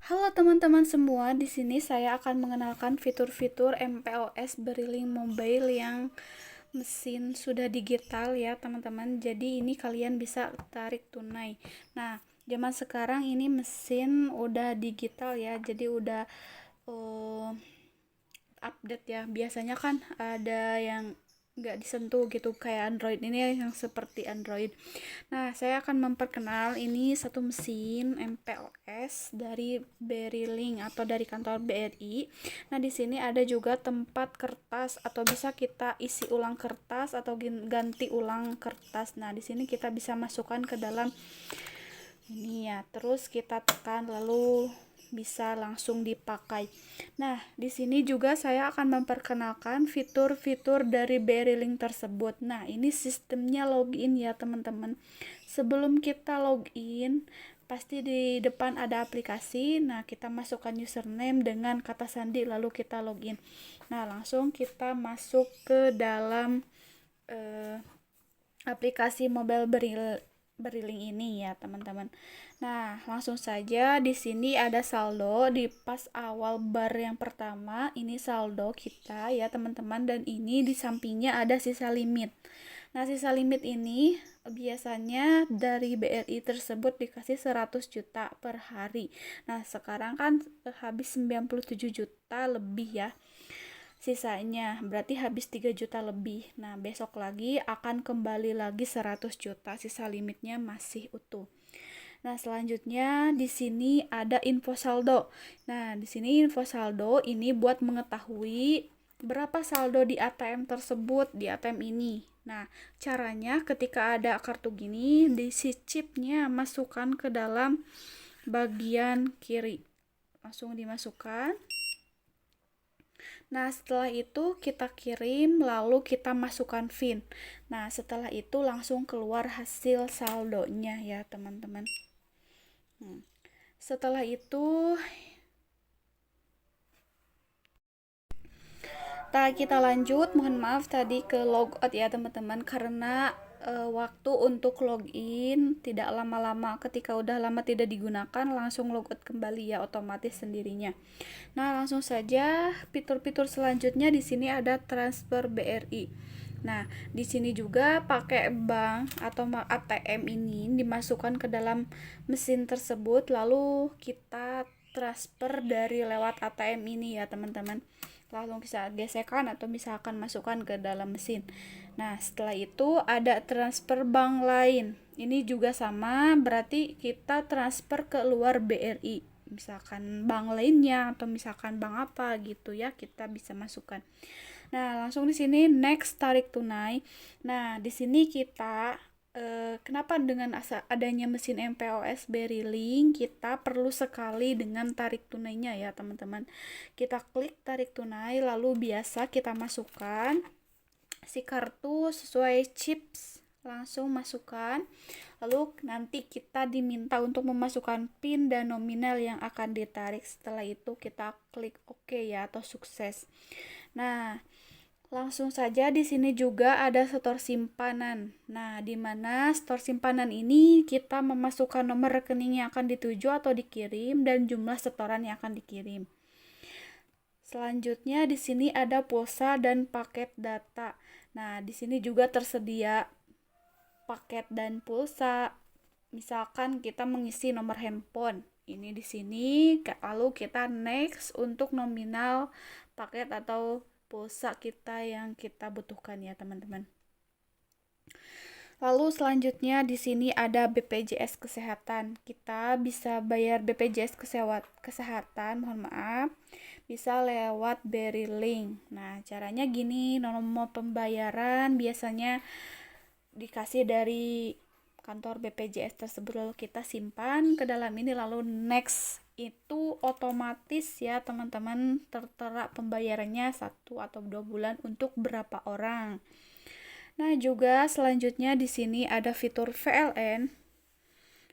Halo teman-teman semua, di sini saya akan mengenalkan fitur-fitur MPOS Berilink Mobile yang mesin sudah digital ya teman-teman. Jadi ini kalian bisa tarik tunai. Nah, zaman sekarang ini mesin udah digital ya, jadi udah uh, update ya. Biasanya kan ada yang nggak disentuh gitu kayak Android, ini yang seperti Android. Nah, saya akan memperkenal ini satu mesin MPOS dari Berilink atau dari kantor BRI. Nah, di sini ada juga tempat kertas atau bisa kita isi ulang kertas atau ganti ulang kertas. Nah, di sini kita bisa masukkan ke dalam ini ya. Terus kita tekan lalu bisa langsung dipakai. Nah, di sini juga saya akan memperkenalkan fitur-fitur dari Berilink tersebut. Nah, ini sistemnya login ya, teman-teman. Sebelum kita login, pasti di depan ada aplikasi. Nah, kita masukkan username dengan kata sandi lalu kita login. Nah, langsung kita masuk ke dalam aplikasi mobile Berilink ini ya teman-teman. Nah, langsung saja di sini ada saldo di pas awal bar yang pertama, ini saldo kita ya teman-teman, dan ini di sampingnya ada sisa limit. Nah, sisa limit ini biasanya dari BRI tersebut dikasih 100 juta per hari. Nah, sekarang kan habis 97 juta lebih ya sisanya, berarti habis 3 juta lebih. Nah, besok lagi akan kembali lagi 100 juta, sisa limitnya masih utuh. Nah, selanjutnya di sini ada info saldo. Nah, di sini info saldo ini buat mengetahui berapa saldo di ATM tersebut, di ATM ini. Nah, caranya ketika ada kartu gini, di si chipnya masukkan ke dalam bagian kiri. Langsung dimasukkan. Nah, setelah itu kita kirim, lalu kita masukkan PIN. Nah, setelah itu langsung keluar hasil saldonya ya, teman-teman. Setelah itu, kita lanjut. Mohon maaf tadi ke logout ya, teman-teman, karena waktu untuk login tidak lama-lama. Ketika udah lama tidak digunakan, langsung logout kembali ya, otomatis sendirinya. Nah, langsung saja fitur-fitur selanjutnya di sini ada transfer BRI. Nah, di sini juga pakai bank atau ATM ini dimasukkan ke dalam mesin tersebut, lalu kita transfer dari lewat ATM ini ya, teman-teman. Langsung bisa gesekan atau misalkan masukkan ke dalam mesin. Nah, setelah itu ada transfer bank lain. Ini juga sama, berarti kita transfer ke luar BRI. Misalkan bank lainnya atau misalkan bank apa gitu ya, kita bisa masukkan. Nah, langsung di sini next tarik tunai. Nah, di sini kita kenapa dengan adanya mesin MPOS Berilink kita perlu sekali dengan tarik tunainya ya, teman-teman. Kita klik tarik tunai lalu biasa kita masukkan si kartu sesuai chips, langsung masukkan. Lalu nanti kita diminta untuk memasukkan PIN dan nominal yang akan ditarik. Setelah itu kita klik OK ya atau sukses. Nah, langsung saja di sini juga ada setor simpanan. Nah, di mana setor simpanan ini kita memasukkan nomor rekening yang akan dituju atau dikirim dan jumlah setoran yang akan dikirim. Selanjutnya di sini ada pulsa dan paket data. Nah, di sini juga tersedia paket dan pulsa. Misalkan kita mengisi nomor handphone. Ini di sini, lalu kita next untuk nominal paket atau pulsa kita yang kita butuhkan ya, teman-teman. Lalu selanjutnya di sini ada BPJS Kesehatan. Kita bisa bayar BPJS Kesehatan, mohon maaf, bisa lewat Berilink. Nah, caranya gini, nomor pembayaran biasanya dikasih dari kantor BPJS tersebut, lalu kita simpan ke dalam ini, lalu next itu otomatis ya teman-teman, tertera pembayarannya 1 atau 2 bulan untuk berapa orang. Nah, juga selanjutnya di sini ada fitur VLN.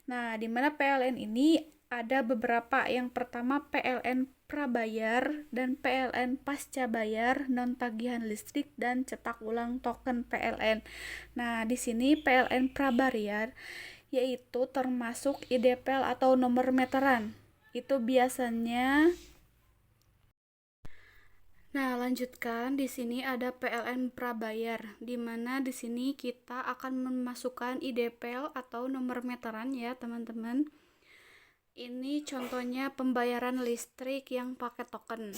Nah, di mana PLN ini ada beberapa. Yang pertama PLN prabayar dan PLN pasca bayar, non tagihan listrik, dan cetak ulang token PLN. Nah, di sini PLN prabayar yaitu termasuk IDPL atau nomor meteran. Itu biasanya. Nah, lanjutkan di sini ada PLN prabayar, di mana di sini kita akan memasukkan IDPL atau nomor meteran ya, teman-teman. Ini contohnya pembayaran listrik yang pakai token.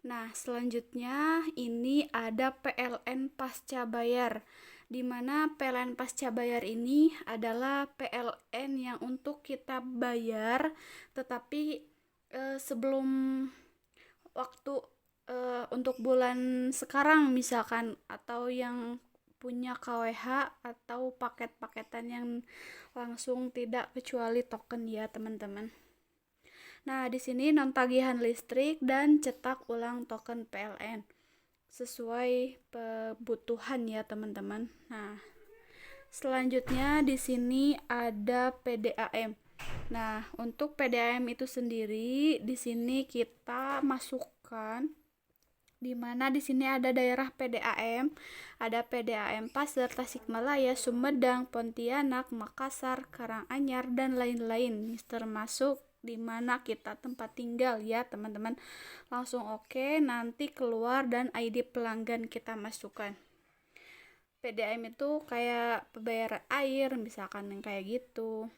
Nah, selanjutnya ini ada PLN pasca bayar, di mana PLN pasca bayar ini adalah PLN yang untuk kita bayar, tetapi sebelum waktu untuk bulan sekarang misalkan, atau yang punya KWH atau paket-paketan yang langsung tidak kecuali token ya, teman-teman. Nah, di sini non tagihan listrik dan cetak ulang token PLN sesuai kebutuhan ya, teman-teman. Nah, selanjutnya di sini ada PDAM. Nah, untuk PDAM itu sendiri di sini kita masukkan, di mana di sini ada daerah PDAM, ada PDAM Pasir, Tasikmalaya, Sumedang, Pontianak, Makassar, Karanganyar, dan lain-lain, termasuk di mana kita tempat tinggal ya, teman-teman. Langsung oke, nanti keluar dan ID pelanggan kita masukkan. PDAM itu kayak pembayaran air, misalkan yang kayak gitu.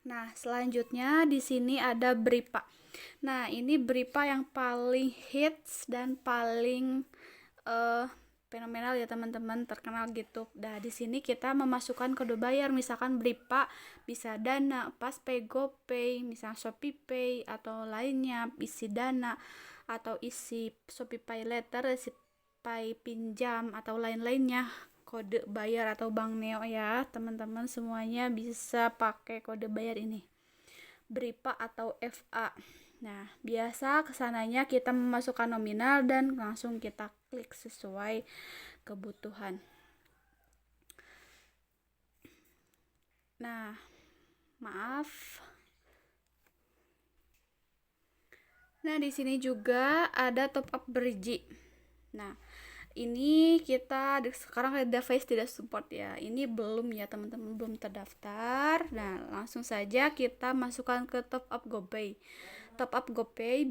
Nah, selanjutnya di sini ada BRIPA. Nah, ini BRIPA yang paling hits dan paling fenomenal ya, teman-teman, terkenal gitu. Nah, di sini kita memasukkan kode bayar, misalkan BRIPA bisa Dana, PasPay, GoPay, misalnya ShopeePay atau lainnya, isi Dana atau isi ShopeePay Letter, isi Pay Pinjam atau lain-lainnya. Kode bayar atau Bank Neo ya, teman-teman, semuanya bisa pakai kode bayar ini, BRIPA atau FA. Nah, biasa kesananya kita memasukkan nominal dan langsung kita klik sesuai kebutuhan. Nah, maaf. Nah, di sini juga ada top up berji. Nah, ini kita sekarang ada device tidak support ya, ini belum ya, teman-teman, belum terdaftar. Nah, langsung saja kita masukkan ke top up GoPay. Top up GoPay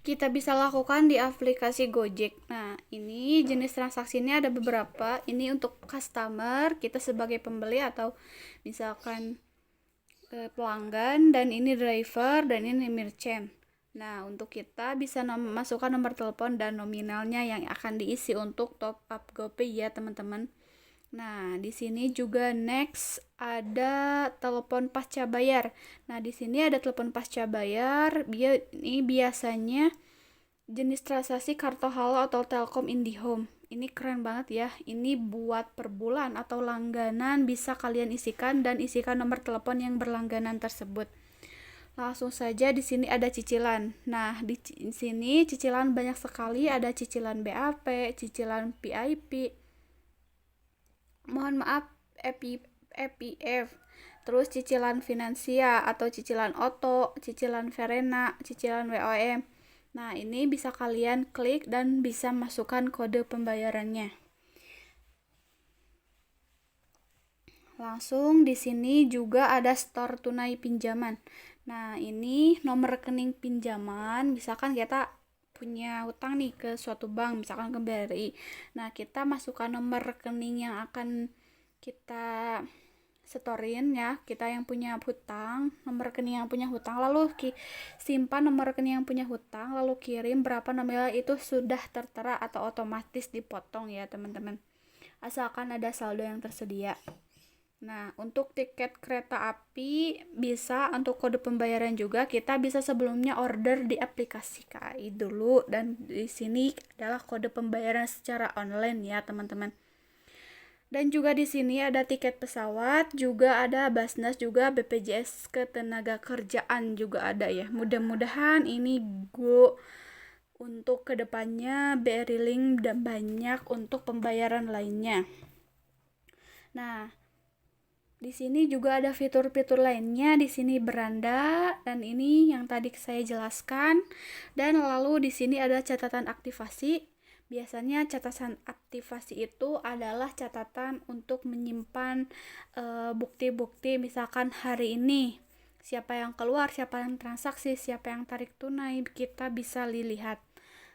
kita bisa lakukan di aplikasi Gojek. Nah, ini jenis transaksinya ada beberapa. Ini untuk customer, kita sebagai pembeli atau misalkan pelanggan, dan ini driver, dan ini merchant. Nah, untuk kita bisa masukkan nomor telepon dan nominalnya yang akan diisi untuk top up GoPay ya, teman-teman. Nah, di sini juga next ada telepon pasca bayar. Nah, di sini ada telepon pasca bayar. Ini biasanya jenis transaksi kartu halo atau Telkom IndiHome. Ini keren banget ya. Ini buat per bulan atau langganan, bisa kalian isikan dan isikan nomor telepon yang berlangganan tersebut. Langsung saja di sini ada cicilan. Nah, di sini cicilan banyak sekali, ada cicilan BAP, cicilan PIP. Mohon maaf, EPF. Terus cicilan Finansia atau cicilan Oto, cicilan Verena, cicilan WOM. Nah, ini bisa kalian klik dan bisa masukkan kode pembayarannya. Langsung di sini juga ada store tunai pinjaman. Nah, ini nomor rekening pinjaman, misalkan kita punya hutang nih ke suatu bank, misalkan ke BRI. Nah, kita masukkan nomor rekening yang akan kita setorin ya, kita yang punya hutang, nomor rekening yang punya hutang, lalu simpan nomor rekening yang punya hutang, lalu kirim berapa nominal, itu sudah tertera atau otomatis dipotong ya, teman-teman, asalkan ada saldo yang tersedia. Nah, untuk tiket kereta api bisa, untuk kode pembayaran juga kita bisa sebelumnya order di aplikasi KAI dulu, dan di sini adalah kode pembayaran secara online ya, teman-teman. Dan juga di sini ada tiket pesawat, juga ada Basnas, juga BPJS Ketenagakerjaan juga ada ya. Mudah-mudahan ini go untuk kedepannya BRI Link dan banyak untuk pembayaran lainnya. Nah, di sini juga ada fitur-fitur lainnya, di sini beranda, dan ini yang tadi saya jelaskan. Dan lalu di sini ada catatan aktivasi. Biasanya catatan aktivasi itu adalah catatan untuk menyimpan bukti-bukti, misalkan hari ini siapa yang keluar, siapa yang transaksi, siapa yang tarik tunai, kita bisa lihat.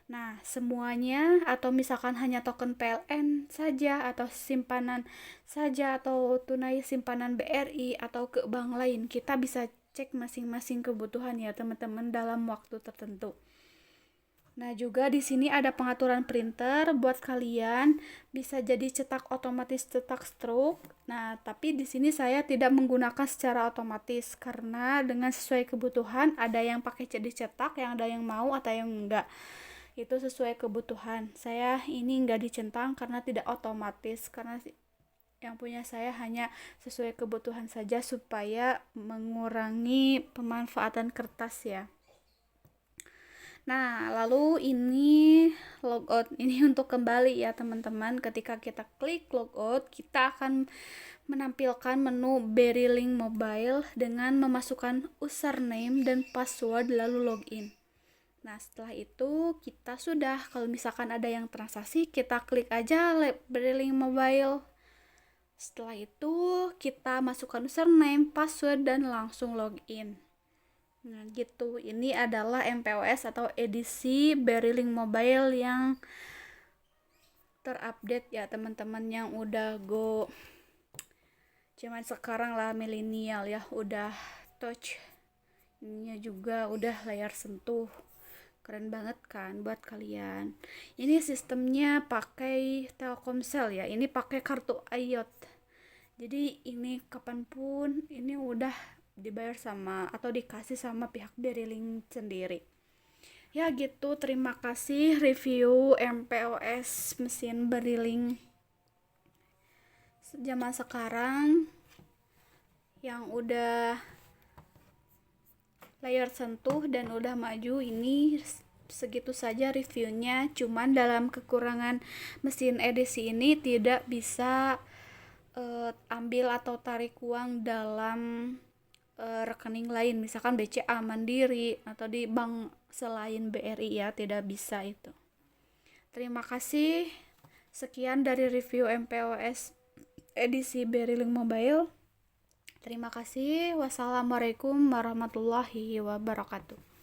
Nah, semuanya atau misalkan hanya token PLN saja atau simpanan saja atau tunai simpanan BRI atau ke bank lain, kita bisa cek masing-masing kebutuhan ya teman-teman dalam waktu tertentu. Nah, juga di sini ada pengaturan printer buat kalian bisa jadi cetak otomatis, cetak stroke. Nah, tapi di sini saya tidak menggunakan secara otomatis karena dengan sesuai kebutuhan, ada yang pakai jadi cetak, yang ada yang mau atau yang enggak. Itu sesuai kebutuhan. Saya ini enggak dicentang karena tidak otomatis, karena yang punya saya hanya sesuai kebutuhan saja supaya mengurangi pemanfaatan kertas ya. Nah, lalu ini logout ini untuk kembali ya teman-teman. Ketika kita klik logout, kita akan menampilkan menu Berylink Mobile dengan memasukkan username dan password lalu login. Nah, setelah itu kita sudah, kalau misalkan ada yang transaksi, kita klik aja Berylink Mobile. Setelah itu kita masukkan username, password dan langsung login. Nah gitu, ini adalah MPOS atau edisi Berylink Mobile yang terupdate ya teman-teman, yang udah go cuman sekarang lah milenial ya, udah touch ininya juga udah layar sentuh, keren banget kan buat kalian. Ini sistemnya pakai Telkomsel ya, ini pakai kartu IOT, jadi ini kapanpun ini udah dibayar sama atau dikasih sama pihak Berylink sendiri. Ya gitu, terima kasih review MPOS mesin Berylink zaman sekarang yang udah layar sentuh dan udah maju. Ini segitu saja reviewnya, cuman dalam kekurangan mesin edisi ini tidak bisa ambil atau tarik uang dalam rekening lain, misalkan BCA, Mandiri atau di bank selain BRI ya, tidak bisa itu. Terima kasih, sekian dari review MPOS edisi Berylink Mobile. Terima kasih. Wassalamualaikum warahmatullahi wabarakatuh.